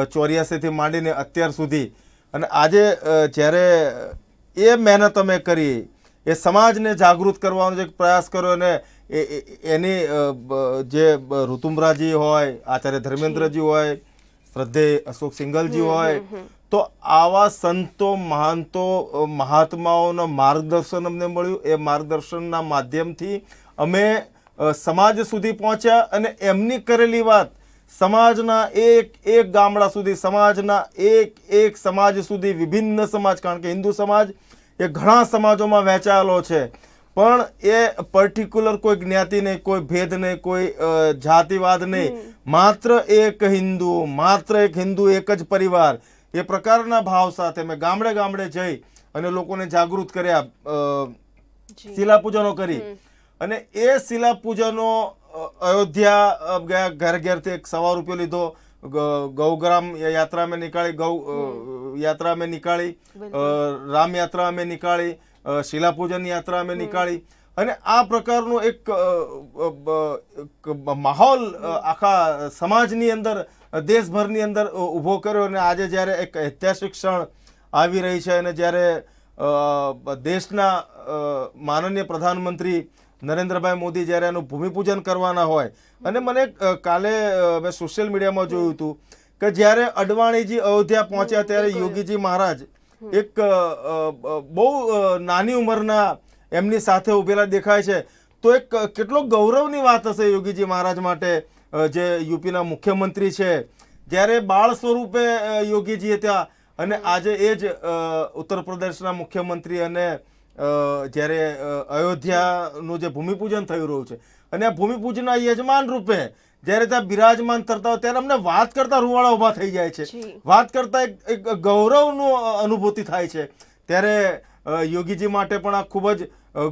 ચોર્યાસીથી માંડીને અત્યાર સુધી. અને આજે જ્યારે એ મહેનત અમે કરી, એ સમાજને જાગૃત કરવાનો જે પ્રયાસ કર્યો, અને એની જે ઋતુમ્બરાજી હોય, આચાર્ય ધર્મેન્દ્રજી હોય, શ્રદ્ધેય અશોક સિંઘલજી હોય, તો આવા સંતો, મહાંતો, મહાત્માઓના માર્ગદર્શન અમને મળ્યું. એ માર્ગદર્શનના માધ્યમથી અમે સમાજ સુધી પહોંચ્યા, અને એમની કરેલી વાત સમાજના એક એક ગામડા સુધી, સમાજના એક સમાજ સુધી, વિભિન્ન સમાજ, કારણ કે હિન્દુ સમાજ એ ઘણા સમાજોમાં વહેંચાયેલો છે, પણ એ પર્ટિક્યુલર કોઈ જ્ઞાતિ નહીં, કોઈ ભેદ નહીં, કોઈ જાતિવાદ નહીં, માત્ર એક હિન્દુ, માત્ર એક હિન્દુ, એક જ પરિવાર, એ પ્રકારના ભાવ સાથે મેં ગામડે ગામડે જઈ અને લોકોને જાગૃત કર્યા, શિલાપૂજનો કરી. અને એ શિલાપૂજનો અયોધ્યા ગયા, ઘર ઘેરથી એક ₹100 લીધો, ગૌગ્રામ યાત્રા મેં નિકાળી, ગૌ યાત્રા મેં નિકાળી, રામ યાત્રા મેં નિકાળી, શિલાપૂજન યાત્રા મેં નિકાળી. અને આ પ્રકારનો એક માહોલ આખા સમાજની અંદર, દેશભરની અંદર ઊભો કર્યો. અને આજે જ્યારે એક ઐતિહાસિક ક્ષણ આવી રહી છે, અને જ્યારે દેશના માનનીય પ્રધાનમંત્રી નરેન્દ્રભાઈ મોદી જ્યારે એનું ભૂમિપૂજન કરવાના હોય, અને મને કાલે મેં સોશિયલ મીડિયામાં જોયું હતું કે જ્યારે અડવાણીજી અયોધ્યા પહોંચ્યા ત્યારે યોગીજી મહારાજ એક બહુ નાની ઉંમરના એમની સાથે ઉભેલા દેખાય છે. તો એક કેટલો ગૌરવની વાત હશે યોગીજી મહારાજ માટે, જે યુપીના મુખ્યમંત્રી છે, જ્યારે બાળ સ્વરૂપે યોગીજી હતા, અને આજે એ જ ઉત્તર પ્રદેશના મુખ્યમંત્રી, અને જ્યારે અયોધ્યાનું જે ભૂમિપૂજન થઈ રહ્યું છે, અને આ ભૂમિપૂજનના યજમાન રૂપે જ્યારે ત્યાં બિરાજમાન કરતા હોય, ત્યારે અમને વાત કરતા રૂવાડા ઊભા થઈ જાય છે, વાત કરતા એક ગૌરવનું અનુભૂતિ થાય છે. ત્યારે યોગીજી માટે પણ આ ખૂબ જ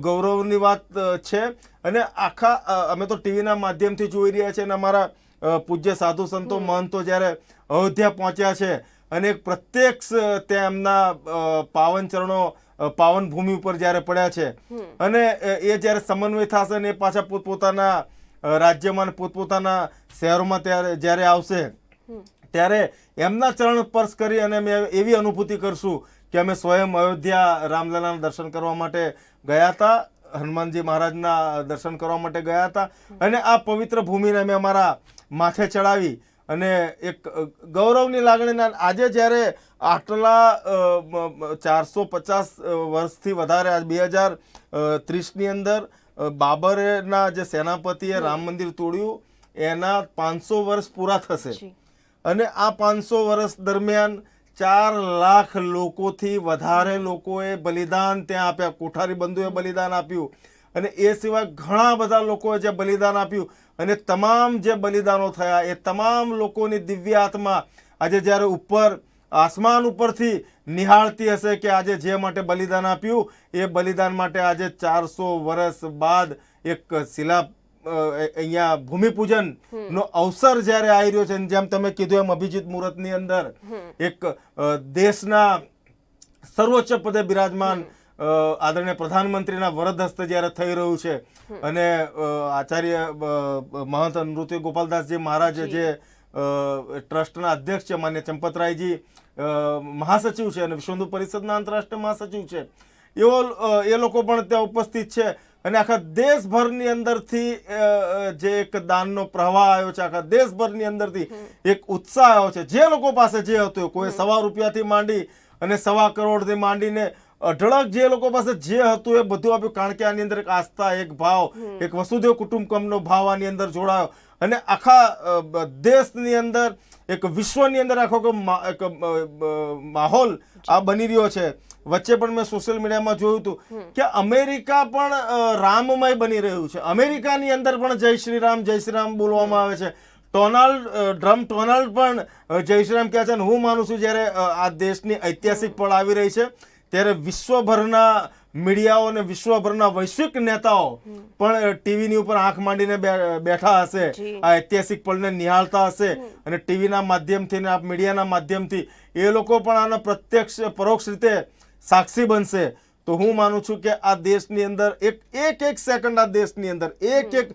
ગૌરવની વાત છે. અને આખા અમે તો ટીવીના માધ્યમથી જોઈ રહ્યા છીએ, અને અમારા પૂજ્ય સાધુ સંતો, મહંતો જ્યારે અયોધ્યા પહોંચ્યા છે, અને એક પ્રત્યક્ષ ત્યાં એમના પાવન ચરણો, પાવન ભૂમિ ઉપર જ્યારે પડ્યા છે, અને એ જ્યારે સમન્વય થશે ને એ પાછા પોતપોતાના રાજ્યમાં, પોતપોતાના શહેરોમાં જ્યારે આવશે, ત્યારે એમના ચરણ સ્પર્શ કરી અને અમે એવી અનુભૂતિ કરશું કે અમે સ્વયં અયોધ્યા રામલલાના દર્શન કરવા માટે ગયા હતા, હનુમાનજી મહારાજના દર્શન કરવા માટે ગયા હતા, અને આ પવિત્ર ભૂમિને અમે અમારા માથે ચડાવી, અને એક ગૌરવની લાગણીના આજે જ્યારે આટલા 450 વર્ષથી વધારે, આજ 2030ની અંદર બાબરના જે સેનાપતિએ રામ મંદિર તોડ્યું એના 500 વર્ષ પૂરા થશે. અને આ 500 વર્ષ દરમિયાન 4 લાખ લોકોથી વધારે લોકોએ બલિદાન ત્યાં આપ્યા, કોઠારી બંધુએ બલિદાન આપ્યું, અને એ સિવાય ઘણા બધા લોકોએ જે બલિદાન આપ્યું. અને તમામ જે બલિદાનો થયા એ તમામ લોકોની દિવ્ય આત્મા આજે જ્યારે ઉપર આસમાન ઉપરથી નિહાળતી હશે કે આજે જે માટે બલિદાન આપ્યું, એ બલિદાન માટે આજે 400 વર્ષ બાદ એક શિલા અહીંયા ભૂમિપૂજનનો અવસર જ્યારે આવી રહ્યો છે, જેમ તમે કીધું એમ અભિજીત મુહૂર્તની અંદર એક દેશના સર્વોચ્ચ પદે બિરાજમાન આદરણીય પ્રધાનમંત્રીના વરદ હસ્તે જ્યારે થઈ રહ્યું છે, અને આચાર્ય મહંત નૃત્ય ગોપાલદાસજી મહારાજ જે ટ્રસ્ટના અધ્યક્ષ છે, માન્ય ચંપતરાયજી મહાસચિવ છે, અને વિશ્વ હિન્દુ પરિષદના આંતરરાષ્ટ્રીય મહાસચિવ છે, એ લોકો પણ ત્યાં ઉપસ્થિત છે. અને આખા દેશભરની અંદરથી જે એક દાનનો પ્રવાહ આવ્યો છે, આખા દેશભરની અંદરથી એક ઉત્સાહ આવ્યો છે. જે લોકો પાસે જે હતું, કોઈ ₹100 માંડી અને 1.25 કરોડથી માંડીને અઢળક જે લોકો પાસે જે હતું એ બધું આપ્યું, કારણ કે આની અંદર એક આસ્થા, એક ભાવ, એક વસુદેવ કુટુંબકમનો ભાવ આની અંદર જોડાયો. અને આખા દેશની અંદર, એક વિશ્વની અંદર આખો એક માહોલ આ બની રહ્યો છે. વચ્ચે પણ મેં સોશિયલ મીડિયામાં જોયું હતું કે અમેરિકા પણ રામમય બની રહ્યું છે. અમેરિકાની અંદર પણ જય શ્રી રામ બોલવામાં આવે છે. ડોનાલ્ડ પણ જય શ્રી રામ કહે છે. અને હું માનું છું જ્યારે આ દેશની ઐતિહાસિક પળ આવી રહી છે, ત્યારે વિશ્વભરના મીડિયાઓ અને વિશ્વભરના વૈશ્વિક નેતાઓ પણ ટીવીની ઉપર આંખ માંડીને બેઠા હશે, આ ઐતિહાસિક પળને નિહાળતા હશે, અને ટીવીના માધ્યમથી ને મીડિયાના માધ્યમથી એ લોકો પણ આના પ્રત્યક્ષ પરોક્ષ રીતે સાક્ષી બનશે. તો હું માનું છું કે આ દેશની અંદર એક સેકન્ડ, આ દેશની અંદર એક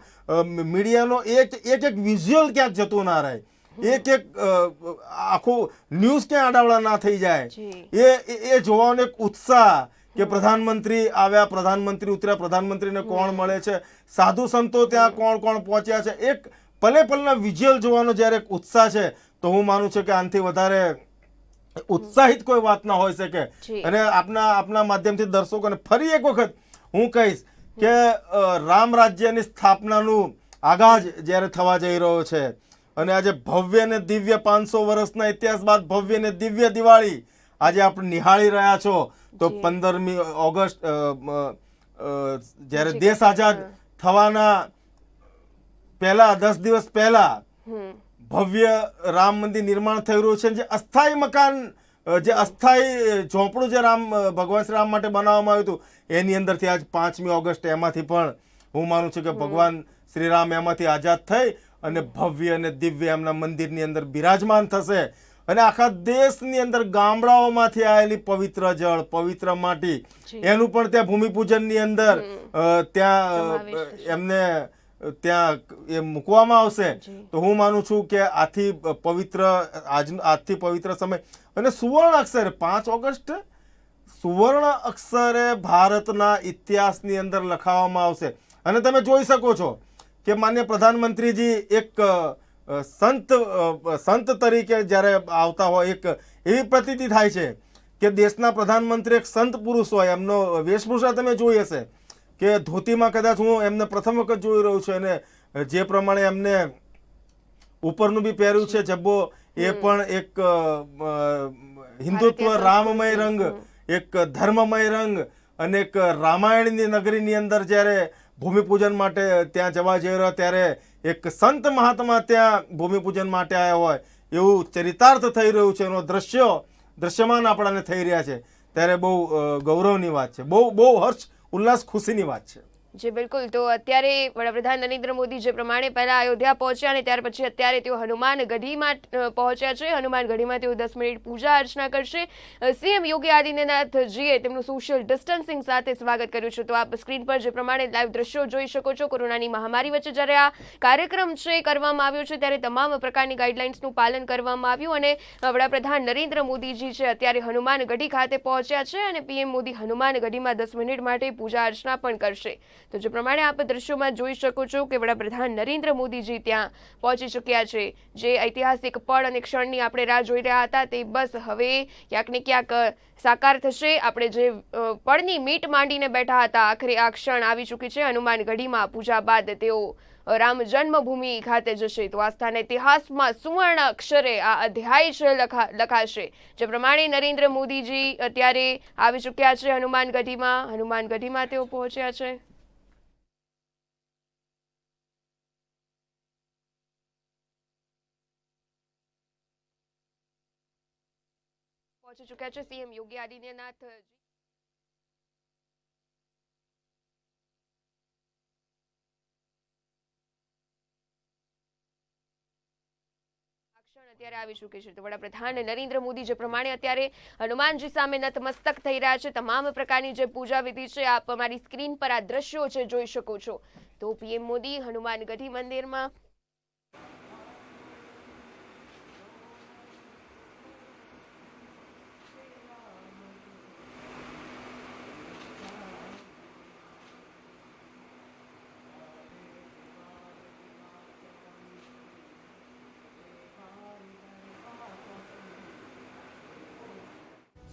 મીડિયાનો એક વિઝ્યુઅલ ક્યાંક જતું ના રહે. એક એક આખું ન્યૂઝ ક્યાં આડાવડા ના થઈ જાય એ જોવાનો એક ઉત્સાહ કે પ્રધાનમંત્રી આવ્યા, પ્રધાનમંત્રી ઉતર્યા, પ્રધાનમંત્રીને કોણ મળે છે, સાધુ સંતો ત્યાં કોણ કોણ પહોંચ્યા છે, એક પલે પલના વિઝ્યુઅલ જોવાનો જ્યારે એક ઉત્સાહ છે, તો હું માનું છું કે આનાથી વધારે ઉત્સાહિત કોઈ વાત ના હોઈ શકે. અને આપના માધ્યમથી દર્શકોને ફરી એક વખત હું કહીશ કે રામ રાજ્યની સ્થાપનાનું આગાજ જ્યારે થવા જઈ રહ્યો છે અને આજે ભવ્ય ને દિવ્ય 500 વર્ષના ઇતિહાસ બાદ ભવ્ય ને દિવ્ય દિવાળી આજે આપણે નિહાળી રહ્યા છો, તો 15મી ઓગસ્ટ જ્યારે દેશ આઝાદ થવાના પહેલા 10 દિવસ પહેલા ભવ્ય રામ મંદિર નિર્માણ થઈ રહ્યું છે. જે અસ્થાયી મકાન, જે અસ્થાયી ઝોપડું જે ભગવાન શ્રી રામ માટે બનાવવામાં આવ્યું હતું, એની અંદરથી આજ 5મી ઓગસ્ટ એમાંથી પણ હું માનું છું કે ભગવાન શ્રી રામ એમાંથી આઝાદ થઈ અને ભવ્ય અને દિવ્ય એમના મંદિરની અંદર બિરાજમાન થશે. અને આખા દેશની અંદર ગામડાઓમાંથી આવેલી પવિત્ર જળ, પવિત્ર માટી, એનું પણ ત્યાં ભૂમિપૂજનની અંદર ત્યાં એમને ત્યાં એ મૂકવામાં આવશે. તો હું માનું છું કે આજથી પવિત્ર સમય અને સુવર્ણ અક્ષરે 5 ઓગસ્ટ સુવર્ણ અક્ષરે ભારતના ઇતિહાસની અંદર લખાવવામાં આવશે. અને તમે જોઈ શકો છો કે માન્ય પ્રધાનમંત્રીજી એક સંત તરીકે જ્યારે આવતા હોય, એક એવી પ્રતીતિ થાય છે કે દેશના પ્રધાનમંત્રી એક સંત પુરુષ હોય. એમનો વેશભૂષા તમે જોઈ હશે કે ધોતીમાં કદાચ હું એમને પ્રથમ વખત જોઈ રહ્યું છું, અને જે પ્રમાણે એમને ઉપરનું બી પહેર્યું છે જબ્બો, એ પણ એક હિન્દુત્વ રામમય રંગ, એક ધર્મમય રંગ, અને એક રામાયણની નગરીની અંદર જ્યારે ભૂમિપૂજન માટે ત્યાં જવા જઈ રહ્યો ત્યારે એક સંત મહાત્મા ત્યાં ભૂમિપૂજન માટે આવ્યા હોય એવું ચરિતાર્થ થઈ રહ્યું છે, એનો દ્રશ્યમાન આપણાને થઈ રહ્યા છે. ત્યારે બહુ ગૌરવની વાત છે, બહુ હર્ષ ઉલ્લાસ ખુશીની વાત છે. જી બિલકુલ. તો અત્યારે વડાપ્રધાન નરેન્દ્ર મોદી જે પ્રમાણે પહેલા અયોધ્યા પહોંચ્યા અને ત્યાર પછી અત્યારે તેઓ હનુમાન ગઢીમાં પહોંચ્યા છે. હનુમાન ગઢીમાં તેઓ 10 મિનિટ પૂજા અર્ચના કરશે. સીએમ યોગી આદિત્યનાથજીએ તેમનું સોશિયલ ડિસ્ટન્સિંગ સાથે સ્વાગત કર્યું છે. તો આપ સ્ક્રીન પર જે પ્રમાણે લાઈવ દ્રશ્યો જોઈ શકો છો. કોરોનાની મહામારી વચ્ચે જ્યારે આ કાર્યક્રમ છે કરવામાં આવ્યો છે ત્યારે તમામ પ્રકારની ગાઈડલાઇન્સનું પાલન કરવામાં આવ્યું અને વડાપ્રધાન નરેન્દ્ર મોદીજી છે અત્યારે હનુમાન ગઢી ખાતે પહોંચ્યા છે અને પીએમ મોદી હનુમાન ગઢીમાં 10 મિનિટ માટે પૂજા અર્ચના પણ કરશે. તો જે પ્રમાણે આપ દ્રશ્યોમાં જોઈ શકો છો કે વડાપ્રધાન નરેન્દ્ર મોદીજી ત્યાં પહોંચી ચૂક્યા છે. જે ઐતિહાસિક પળ અને ક્ષણની આપણે રાહ જોઈ રહ્યા હતા તે બસ હવે ક્યાંક ને ક્યાંક સાકાર થશે. આપણે જે પળની મીટ માંડીને બેઠા હતા, આખરે આ ક્ષણ આવી ચૂકી છે. હનુમાન ગઢીમાં પૂજા બાદ તેઓ રામ જન્મભૂમિ ખાતે જશે. તો આસ્થાના ઇતિહાસમાં સુવર્ણ અક્ષરે આ અધ્યાય છે લખાશે. જે પ્રમાણે નરેન્દ્ર મોદીજી અત્યારે આવી ચૂક્યા છે હનુમાન ગઢીમાં તેઓ પહોંચ્યા છે. પહોંચી ચૂક્યા છે સીએમ યોગી આદિત્યનાથ. અત્યારે આવી ચૂકી છે. તો વડાપ્રધાન નરેન્દ્ર મોદી જે પ્રમાણે અત્યારે હનુમાનજી સામે નતમસ્તક થઈ રહ્યા છે, તમામ પ્રકારની જે પૂજા વિધિ છે આપ અમારી સ્ક્રીન પર આ દ્રશ્યો છે જોઈ શકો છો. તો પીએમ મોદી હનુમાન ગઢી મંદિરમાં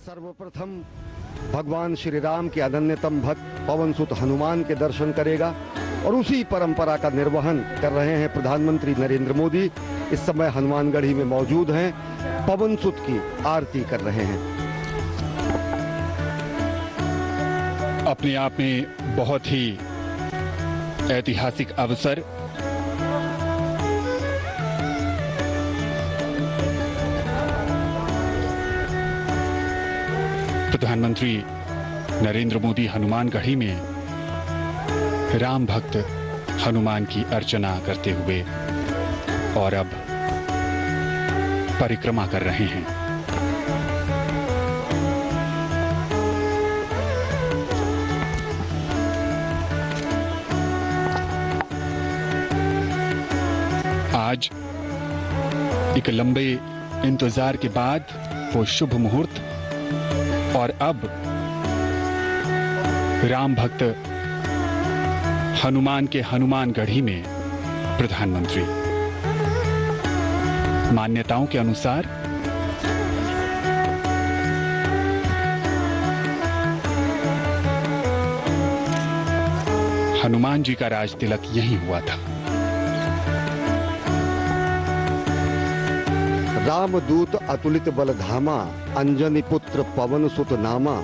सर्वप्रथम भगवान श्री राम के अनन्यतम भक्त पवन सुत हनुमान के दर्शन करेगा और उसी परंपरा का निर्वहन कर रहे हैं प्रधानमंत्री नरेंद्र मोदी. इस समय हनुमानगढ़ी में मौजूद हैं, पवन सुत की आरती कर रहे हैं. अपने आप में बहुत ही ऐतिहासिक अवसर. प्रधानमंत्री नरेंद्र मोदी हनुमानगढ़ी में राम भक्त हनुमान की अर्चना करते हुए और अब परिक्रमा कर रहे हैं. आज एक लंबे इंतजार के बाद वो शुभ मुहूर्त, और अब राम भक्त हनुमान के हनुमानगढ़ी में प्रधानमंत्री। मान्यताओं के अनुसार हनुमान जी का राज तिलक यहीं हुआ था। रामदूत अतुलित बल धामा, अंजनी पुत्र पवन सुत नामा।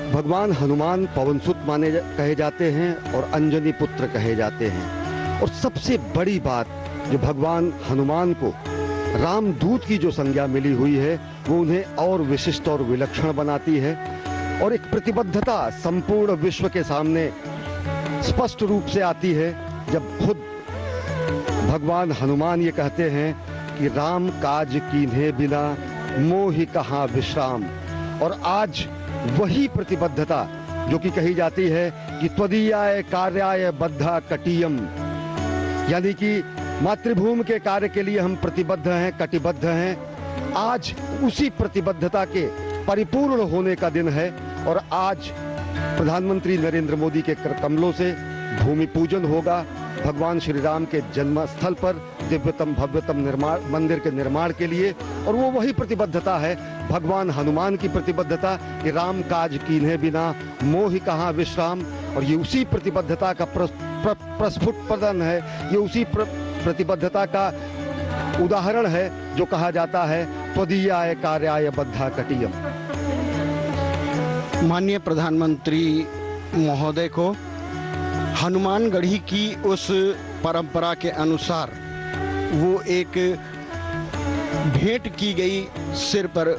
भगवान हनुमान पवन सुत कहे जाते हैं और अंजनी पुत्र कहे जाते हैं। और सबसे बड़ी बात जो भगवान हनुमान को रामदूत की जो संज्ञा मिली हुई है वो उन्हें और विशिष्ट और विलक्षण बनाती है, और एक प्रतिबद्धता संपूर्ण विश्व के सामने स्पष्ट रूप से आती है जब खुद भगवान हनुमान ये कहते हैं कि राम काज कीन्हे बिना मोहि कहाँ विश्राम। और आज वही प्रतिबद्धता जो कि कही जाती है कि त्वदीयाय कार्याय बद्धा कटियम, यानी कि मातृभूमि के कार्य के लिए हम प्रतिबद्ध हैं, कटिबद्ध हैं। आज उसी प्रतिबद्धता के परिपूर्ण होने का दिन है, और आज प्रधानमंत्री नरेंद्र मोदी के कर कमलों से भूमि पूजन होगा भगवान श्री राम के जन्म स्थल पर दिव्यतम भव्यतम मंदिर के निर्माण के लिए। और वो वही प्रतिबद्धता है भगवान हनुमान की प्रतिबद्धता कि राम काज कीन्हे बिना मोहि कहाँ विश्राम। और ये उसी प्रतिबद्धता का प्रस्फुटन है, ये उसी प्रतिबद्धता का उदाहरण है जो कहा जाता है त्वदीयाय कार्याय बद्धा कटियम। माननीय प्रधानमंत्री महोदय को हनुमानगढ़ी की उस परंपरा के अनुसार वो एक भेंट की गई सिर पर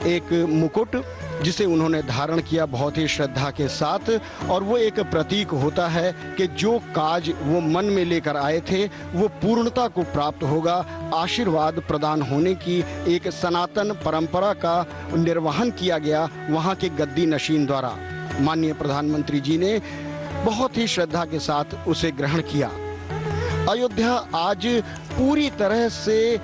एक मुकुट जिसे उन्होंने धारण किया बहुत ही श्रद्धा के साथ, और वो एक प्रतीक होता है कि जो काज वो मन में लेकर आए थे वो पूर्णता को प्राप्त होगा। आशीर्वाद प्रदान होने की एक सनातन परंपरा का निर्वहन किया गया वहाँ के गद्दी नशीन द्वारा। माननीय प्रधानमंत्री जी ने बहुत ही श्रद्धा के साथ उसे ग्रहण किया। अयोध्या आज पूरी तरह से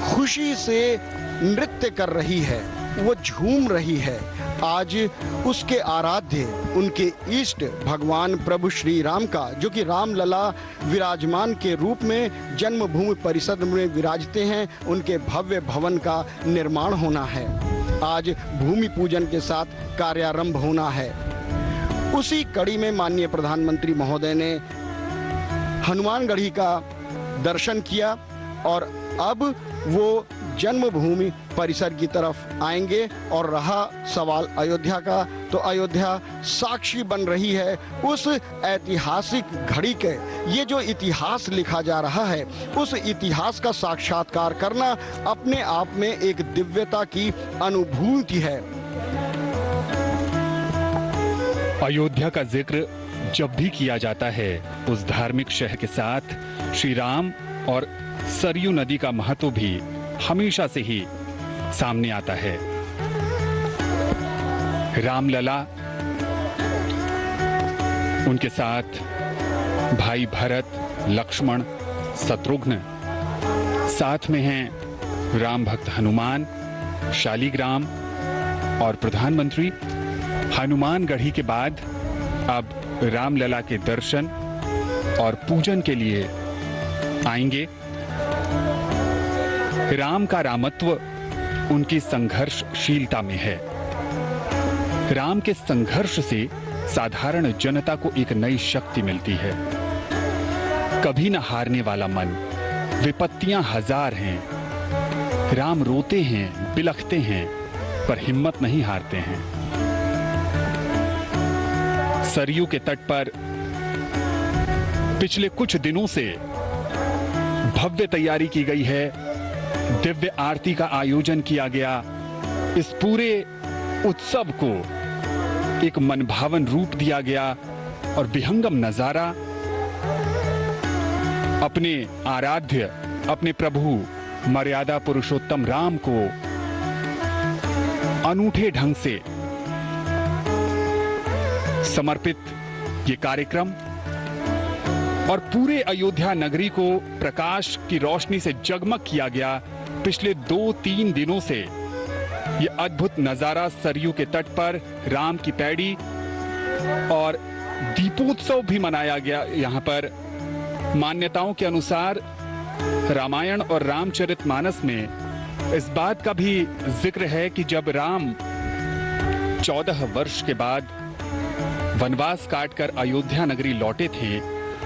खुशी से नृत्य कर रही है, वो झूम रही है। आज उसके आराध्य, उनके इष्ट भगवान प्रभु श्री राम का, जो कि रामलला विराजमान के रूप में जन्मभूमि परिसर में विराजते हैं, उनके भव्य भवन का निर्माण होना है। आज भूमि पूजन के साथ कार्यारंभ होना है। उसी कड़ी में माननीय प्रधानमंत्री महोदय ने हनुमानगढ़ी का दर्शन किया, और अब वो जन्मभूमि परिसर की तरफ आएंगे। और रहा सवाल अयोध्या का, तो अयोध्या साक्षी बन रही है उस ऐतिहासिक घड़ी के। ये जो इतिहास लिखा जा रहा है उस इतिहास का साक्षात्कार करना अपने आप में एक दिव्यता की अनुभूति है। अयोध्या का जिक्र जब भी किया जाता है उस धार्मिक शहर के साथ श्री राम और सरयू नदी का महत्व भी हमेशा से ही सामने आता है। रामलला, उनके साथ भाई भरत, लक्ष्मण, शत्रुघ्न, साथ में हैं राम भक्त हनुमान, शालिग्राम और प्रधानमंत्री। हनुमानगढ़ी के बाद अब रामलला के दर्शन और पूजन के लिए आएंगे। राम का रामत्व उनकी संघर्षशीलता में है। राम के संघर्ष से साधारण जनता को एक नई शक्ति मिलती है। कभी न हारने वाला मन। विपत्तियां हजार हैं, राम रोते हैं, बिलखते हैं, पर हिम्मत नहीं हारते हैं। सरयू के तट पर पिछले कुछ दिनों से भव्य तैयारी की गई है। दिव्य आरती का आयोजन किया गया। इस पूरे उत्सव को एक मनभावन रूप दिया गया और विहंगम नजारा अपने आराध्य, अपने प्रभु मर्यादा पुरुषोत्तम राम को अनूठे ढंग से समर्पित ये कार्यक्रम और पूरे अयोध्या नगरी को प्रकाश की रोशनी से जगमग किया गया। पिछले 2-3 दिनों से ये अद्भुत नजारा सरयू के तट पर राम की पैड़ी और दीपोत्सव भी मनाया गया। यहाँ पर मान्यताओं के अनुसार रामायण और रामचरितमानस में इस बात का भी जिक्र है कि जब राम 14 वर्ष के बाद वनवास काटकर अयोध्या नगरी लौटे थे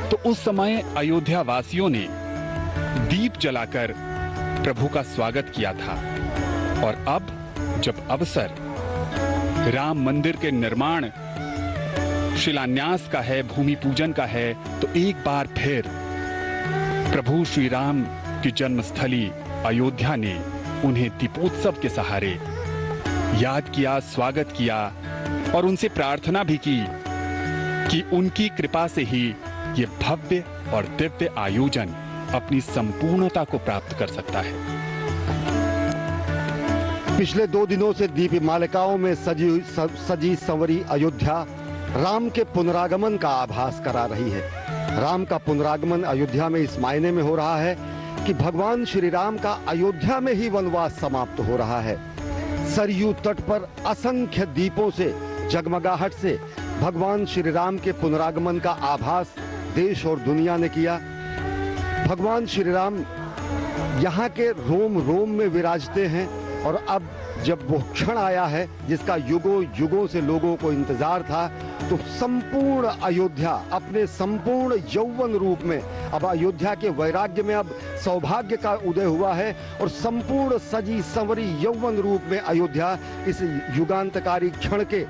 तो उस समय अयोध्या वासियों ने दीप जलाकर प्रभु का स्वागत किया था। और अब जब अवसर राम मंदिर के निर्माण शिलान्यास का है, भूमि पूजन का है, तो एक बार फिर प्रभु श्री राम की जन्मस्थली अयोध्या ने उन्हें दीपोत्सव के सहारे याद किया, स्वागत किया और उनसे प्रार्थना भी की कि उनकी कृपा से ही ये भव्य और दिव्य आयोजन अपनी संपूर्णता को प्राप्त कर सकता है। पिछले 2 दिनों से दीप मालिकाओं में सजी संवरी अयोध्या राम के पुनरागमन का आभास करा रही है। राम का पुनरागमन अयोध्या में इस मायने में हो रहा है कि भगवान श्री राम का अयोध्या में ही वनवास समाप्त हो रहा है। सरयू तट पर असंख्य दीपों से, जगमगाहट से भगवान श्री राम के पुनरागमन का आभास देश और दुनिया ने किया। भगवान श्री राम यहाँ के रोम रोम में विराजते हैं और अब जब वो क्षण आया है जिसका युगों युगों से लोगों को इंतजार था, तो संपूर्ण अयोध्या अपने संपूर्ण यौवन रूप में, अब अयोध्या के वैराग्य में अब सौभाग्य का उदय हुआ है और संपूर्ण सजी संवरी यौवन रूप में अयोध्या इस युगांतकारी क्षण के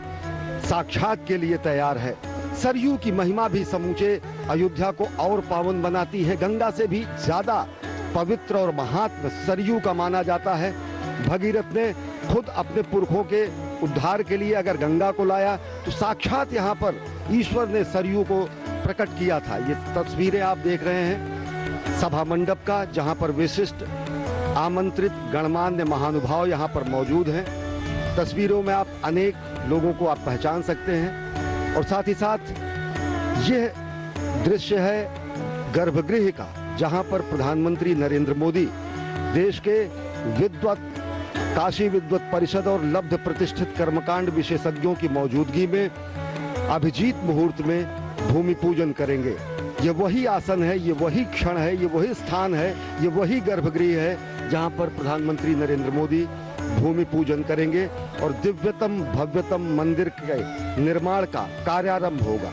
साक्षात के लिए तैयार है। सरयू की महिमा भी समूचे अयोध्या को और पावन बनाती है। गंगा से भी ज्यादा पवित्र और महात्म सरयू का माना जाता है। भगीरथ ने खुद अपने पुरखों के उद्धार के लिए अगर गंगा को लाया तो साक्षात यहाँ पर ईश्वर ने सरयू को प्रकट किया था। ये तस्वीरें आप देख रहे हैं सभा मंडप का, जहाँ पर विशिष्ट आमंत्रित गणमान्य महानुभाव यहाँ पर मौजूद हैं। तस्वीरों में आप अनेक लोगों को आप पहचान सकते हैं और साथ ही साथ यह दृश्य है गर्भगृह का, जहाँ पर प्रधानमंत्री नरेंद्र मोदी देश के विद्वत काशी विद्वत परिषद और लब्ध प्रतिष्ठित कर्मकांड विशेषज्ञों की मौजूदगी में अभिजीत मुहूर्त में भूमि पूजन करेंगे। ये वही आसन है, ये वही क्षण है, ये वही स्थान है, ये वही गर्भगृह है जहां पर प्रधानमंत्री नरेंद्र मोदी भूमि पूजन करेंगे और दिव्यतम भव्यतम मंदिर के निर्माण का कार्यारंभ होगा।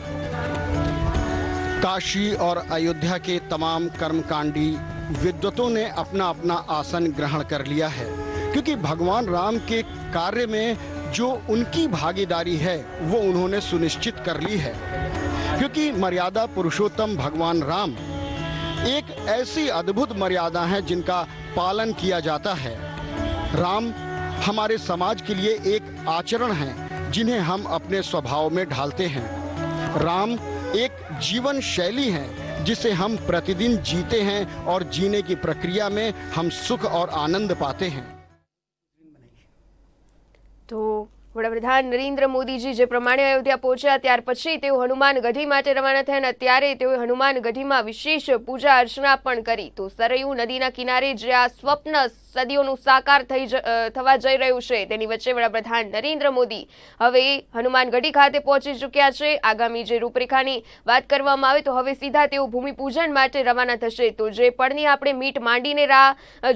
काशी और अयोध्या के तमाम कर्मकांडी विद्वतों ने अपना अपना आसन ग्रहण कर लिया है, क्योंकि भगवान राम के कार्य में जो उनकी भागीदारी है वो उन्होंने सुनिश्चित कर ली है। क्योंकि मर्यादा पुरुषोत्तम भगवान राम एक ऐसी अद्भुत मर्यादा है जिनका पालन किया जाता है। राम हमारे समाज के लिए एक आचरण है जिन्हें हम अपने स्वभाव में ढालते हैं। राम एक जीवन शैली है जिसे हम प्रतिदिन जीते हैं और जीने की प्रक्रिया में हम सुख और आनंद पाते हैं। तो વડાપ્રધાન નરેન્દ્ર મોદીજી જે પ્રમાણે અયોધ્યા પહોંચ્યા ત્યાર પછી તેઓ હનુમાન ગઢી માટે રવાના થયા અને અત્યારે તેઓ હનુમાન ગઢીમાં વિશેષ પૂજા અર્ચના પણ કરી। તો સરયુ નદીના કિનારે જે આ સ્વપ્ન સદીઓનું સાકાર થવા જઈ રહ્યું છે તેની વચ્ચે વડાપ્રધાન નરેન્દ્ર મોદી હવે હનુમાન ગઢી ખાતે પહોંચી ચૂક્યા છે। આગામી જે રૂપરેખાની વાત કરવામાં આવે તો હવે સીધા તેઓ ભૂમિપૂજન માટે રવાના થશે। તો જે પળની આપણે મીટ માંડીને રાહ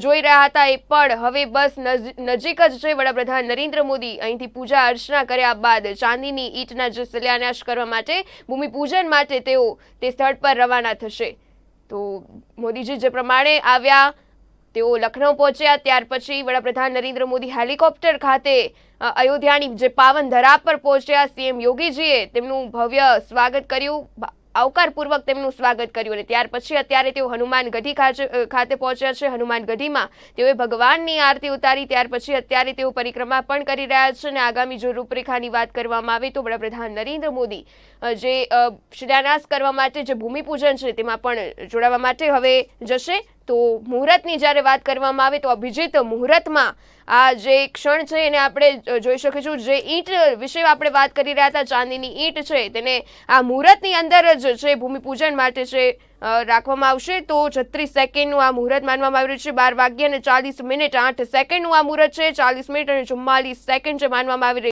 જોઈ રહ્યા હતા એ પળ હવે બસ નજીક જ છે। વડાપ્રધાન નરેન્દ્ર મોદી અહીંથી पूजा अर्चना કર્યા બાદ ચાંદીની ઈંટના જે શિલાન્યાસ કરવા માટે ભૂમિપૂજન માટે તેઓ તે સ્થળ પર રવાના થશે। તો મોદીજી જે પ્રમાણે આવ્યા તેઓ લખનઉ પહોંચ્યા ત્યાર પછી વડાપ્રધાન નરેન્દ્ર મોદી હેલિકોપ્ટર ખાતે અયોધ્યાની જે પાવન ધરા પર પહોંચ્યા। સીએમ યોગીજીએ તેમનું ભવ્ય સ્વાગત કર્યું, આવકારપૂર્વક તેમનું સ્વાગત કર્યું અને ત્યાર પછી અત્યારે તેઓ હનુમાન ગઢી ખાતે પહોંચ્યા છે। હનુમાન ગઢીમાં તેઓએ ભગવાનની આરતી ઉતારી ત્યાર પછી અત્યારે તેઓ પરિક્રમા પણ કરી રહ્યા છે અને આગામી જો રૂપરેખાની વાત કરવામાં આવે તો વડાપ્રધાન નરેન્દ્ર મોદી જે શિલાન્યાસ કરવા માટે જે ભૂમિપૂજન છે તેમાં પણ જોડાવા માટે હવે જશે। તો મુહૂર્તની જ્યારે વાત કરવામાં આવે તો અભિજીત મુહૂર્તમાં આ જે ક્ષણ છે એને આપણે જોઈ શકીશું. જે ઈંટ વિશે આપણે વાત કરી રહ્યા હતા, ચાંદીની ઈંટ છે તેને આ મુહૂર્તની અંદર જ છે ભૂમિપૂજન માટે છે રાખવામાં આવશે. તો 36 સેકન્ડનું આ મુહૂર્ત માનવામાં આવી રહ્યું છે. 12 વાગ્યા અને 40 મિનિટ 8 સેકન્ડનું આ મુહૂર્ત છે. 40 મિનિટ અને 44 સેકન્ડ છે માનવામાં આવી રહ્યું